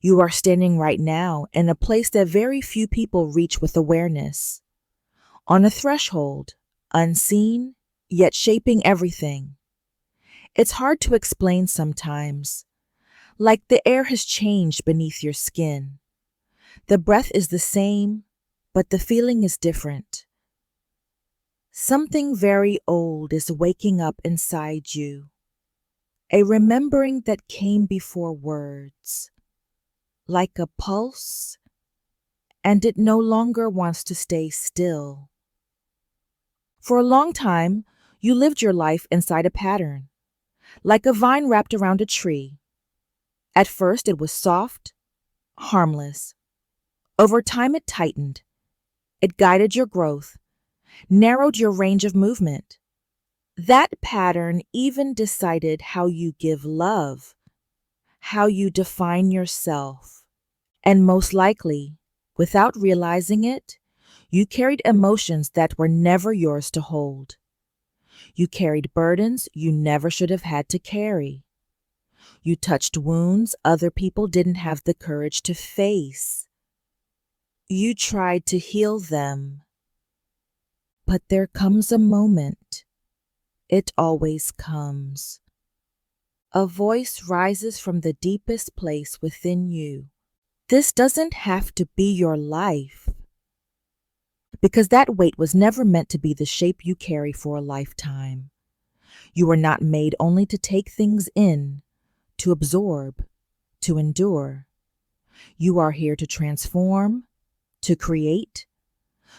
You are standing right now in a place that very few people reach with awareness. On a threshold, unseen, yet shaping everything. It's hard to explain sometimes, like the air has changed beneath your skin. The breath is the same, but the feeling is different. Something very old is waking up inside you, a remembering that came before words, like a pulse, and it no longer wants to stay still. For a long time, you lived your life inside a pattern, like a vine wrapped around a tree. At first, it was soft, harmless. Over time, it tightened. It guided your growth, narrowed your range of movement. That pattern even decided how you give love, how you define yourself, and most likely, without realizing it, you carried emotions that were never yours to hold. You carried burdens you never should have had to carry. You touched wounds other people didn't have the courage to face. You tried to heal them. But there comes a moment. It always comes. A voice rises from the deepest place within you. This doesn't have to be your life, because that weight was never meant to be the shape you carry for a lifetime. You were not made only to take things in, to absorb, to endure. You are here to transform, to create,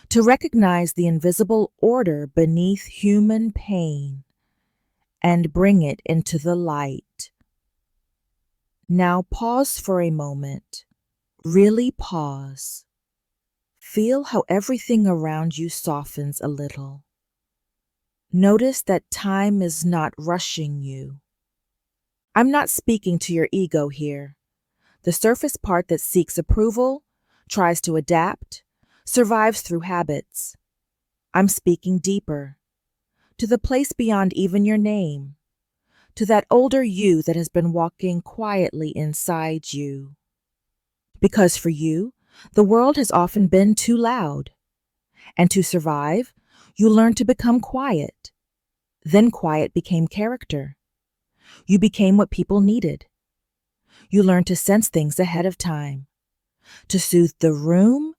to recognize the invisible order beneath human pain and bring it into the light. Now pause for a moment. Really pause. Feel how everything around you softens a little. Notice that time is not rushing you. I'm not speaking to your ego here. The surface part that seeks approval, tries to adapt, survives through habits. I'm speaking deeper, to the place beyond even your name, to that older you that has been walking quietly inside you. Because for you, the world has often been too loud. And to survive, you learned to become quiet. Then quiet became character. You became what people needed. You learned to sense things ahead of time, to soothe the room,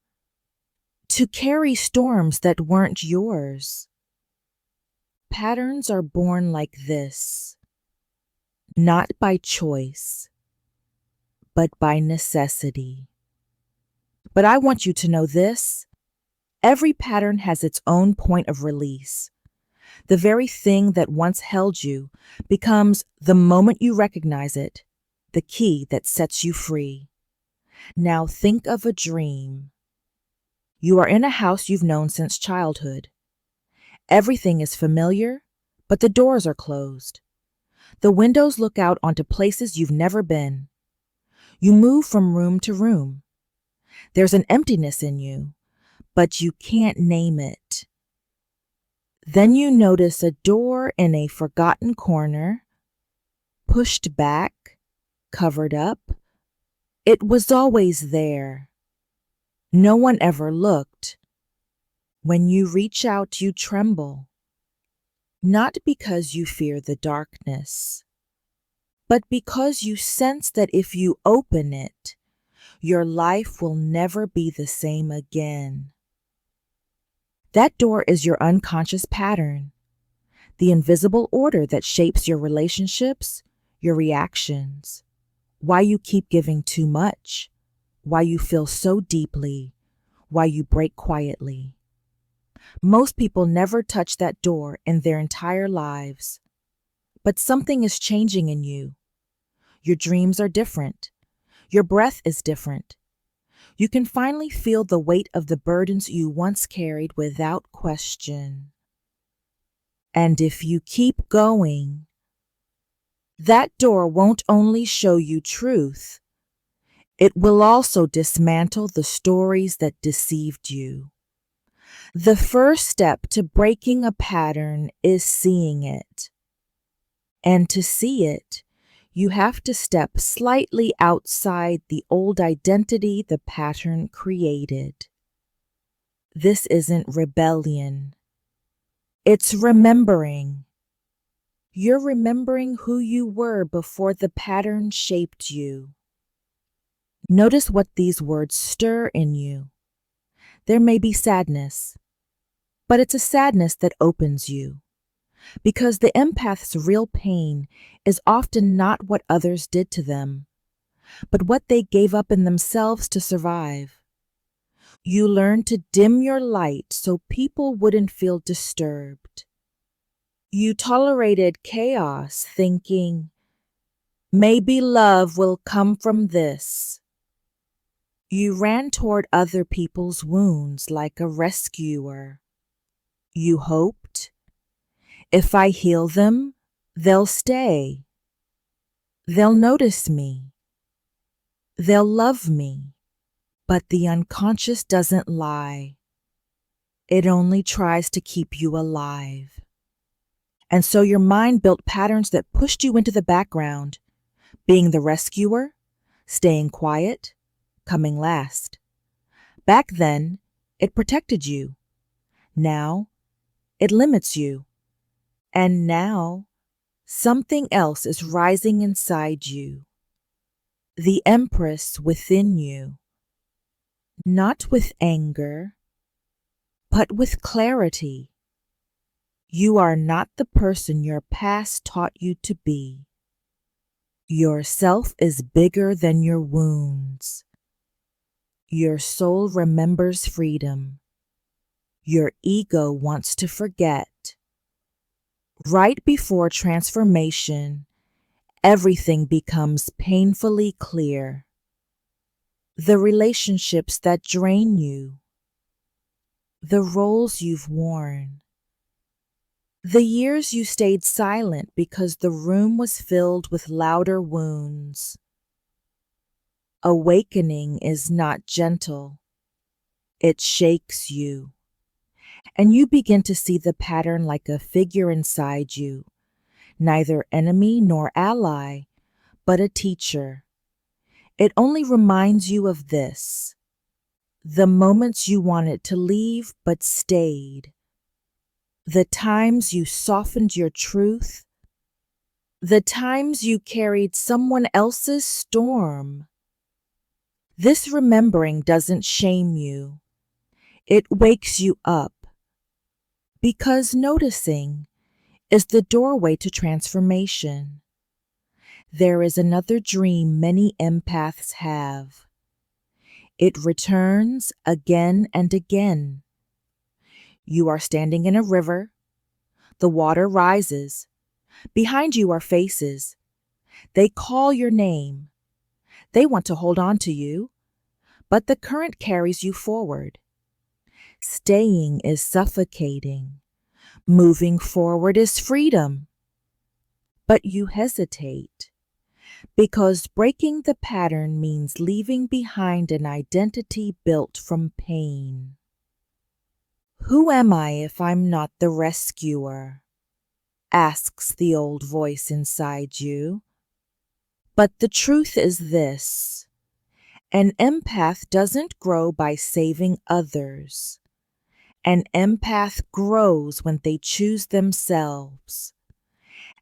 to carry storms that weren't yours. Patterns are born like this, not by choice, but by necessity. But I want you to know this. Every pattern has its own point of release. The very thing that once held you becomes, the moment you recognize it, the key that sets you free. Now think of a dream. You are in a house you've known since childhood. Everything is familiar, but the doors are closed. The windows look out onto places you've never been. You move from room to room. There's an emptiness in you, but you can't name it. Then you notice a door in a forgotten corner, pushed back, covered up. It was always there. No one ever looked. When you reach out, you tremble. Not because you fear the darkness, but because you sense that if you open it, your life will never be the same again. That door is your unconscious pattern, the invisible order that shapes your relationships, your reactions, why you keep giving too much, why you feel so deeply, why you break quietly. Most people never touch that door in their entire lives, but something is changing in you. Your dreams are different. Your breath is different. You can finally feel the weight of the burdens you once carried without question. And if you keep going, that door won't only show you truth, it will also dismantle the stories that deceived you. The first step to breaking a pattern is seeing it. And to see it, You have to step slightly outside the old identity the pattern created. This isn't rebellion. It's remembering. You're remembering who you were before the pattern shaped you. Notice what these words stir in you. There may be sadness, but it's a sadness that opens you. Because the empath's real pain is often not what others did to them, but what they gave up in themselves to survive. You learn to dim your light so people wouldn't feel disturbed. You tolerated chaos, thinking, maybe love will come from this. You ran toward other people's wounds like a rescuer. You hoped, if I heal them, they'll stay. They'll notice me. They'll love me. But the unconscious doesn't lie. It only tries to keep you alive. And so your mind built patterns that pushed you into the background, being the rescuer, staying quiet, coming last. Back then, it protected you. Now, it limits you. And now, something else is rising inside you. The Empress within you. Not with anger, but with clarity. You are not the person your past taught you to be. Yourself is bigger than your wounds. Your soul remembers freedom. Your ego wants to forget. Right before transformation, everything becomes painfully clear. The relationships that drain you, the roles you've worn, the years you stayed silent because the room was filled with louder wounds. Awakening is not gentle. It shakes you. And you begin to see the pattern like a figure inside you, neither enemy nor ally, but a teacher. It only reminds you of this: the moments you wanted to leave but stayed, the times you softened your truth, the times you carried someone else's storm. This remembering doesn't shame you. It wakes you up, because noticing is the doorway to transformation. There is another dream many empaths have. It returns again and again. You are standing in a river. The water rises. Behind you are faces. They call your name. They want to hold on to you, but the current carries you forward. Staying is suffocating. Moving forward is freedom. But you hesitate, because breaking the pattern means leaving behind an identity built from pain. Who am I if I'm not the rescuer? Asks the old voice inside you. But the truth is this: an empath doesn't grow by saving others. An empath grows when they choose themselves.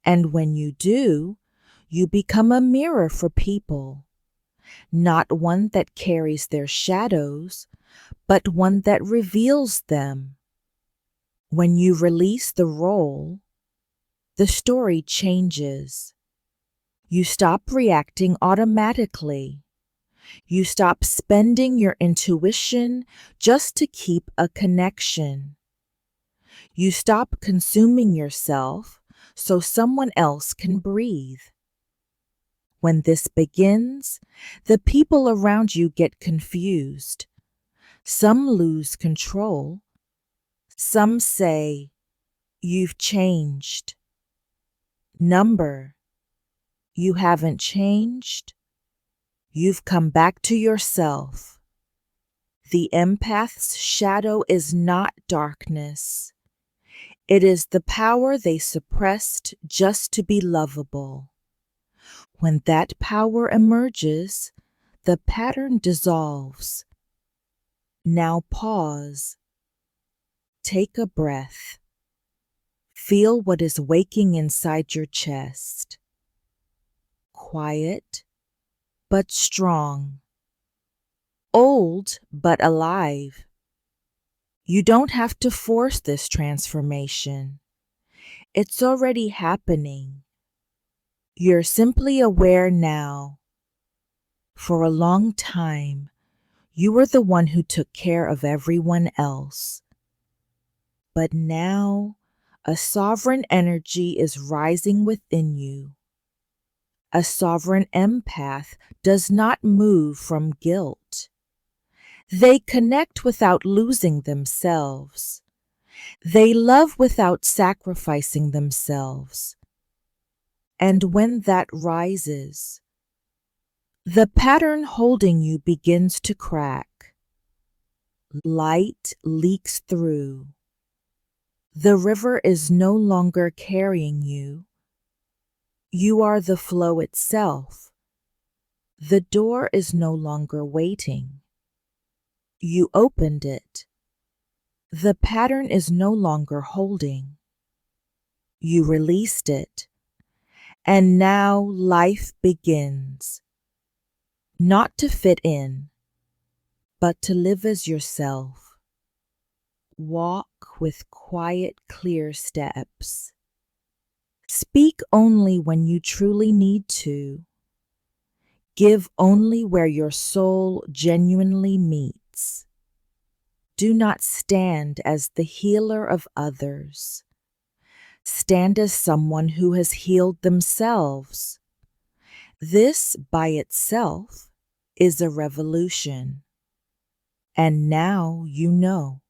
And when you do, you become a mirror for people, not one that carries their shadows, but one that reveals them. When you release the role, the story changes. You stop reacting automatically. You stop spending your intuition just to keep a connection. You stop consuming yourself so someone else can breathe. When this begins, the people around you get confused. Some lose control. Some say, "You've changed." Number, you haven't changed. You've come back to yourself. The empath's shadow is not darkness. It is the power they suppressed just to be lovable. When that power emerges, the pattern dissolves. Now pause. Take a breath. Feel what is waking inside your chest. Quiet, but strong. Old, but alive. You don't have to force this transformation. It's already happening. You're simply aware now. For a long time, you were the one who took care of everyone else. But now, a sovereign energy is rising within you. A sovereign empath does not move from guilt. They connect without losing themselves. They love without sacrificing themselves. And when that rises, the pattern holding you begins to crack. Light leaks through. The river is no longer carrying you. You are the flow itself. The door is no longer waiting. You opened it. The pattern is no longer holding. You released it. And now life begins. Not to fit in, but to live as yourself. Walk with quiet, clear steps. Speak only when you truly need to. Give only where your soul genuinely meets. Do not stand as the healer of others. Stand as someone who has healed themselves. This by itself is a revolution. And now you know.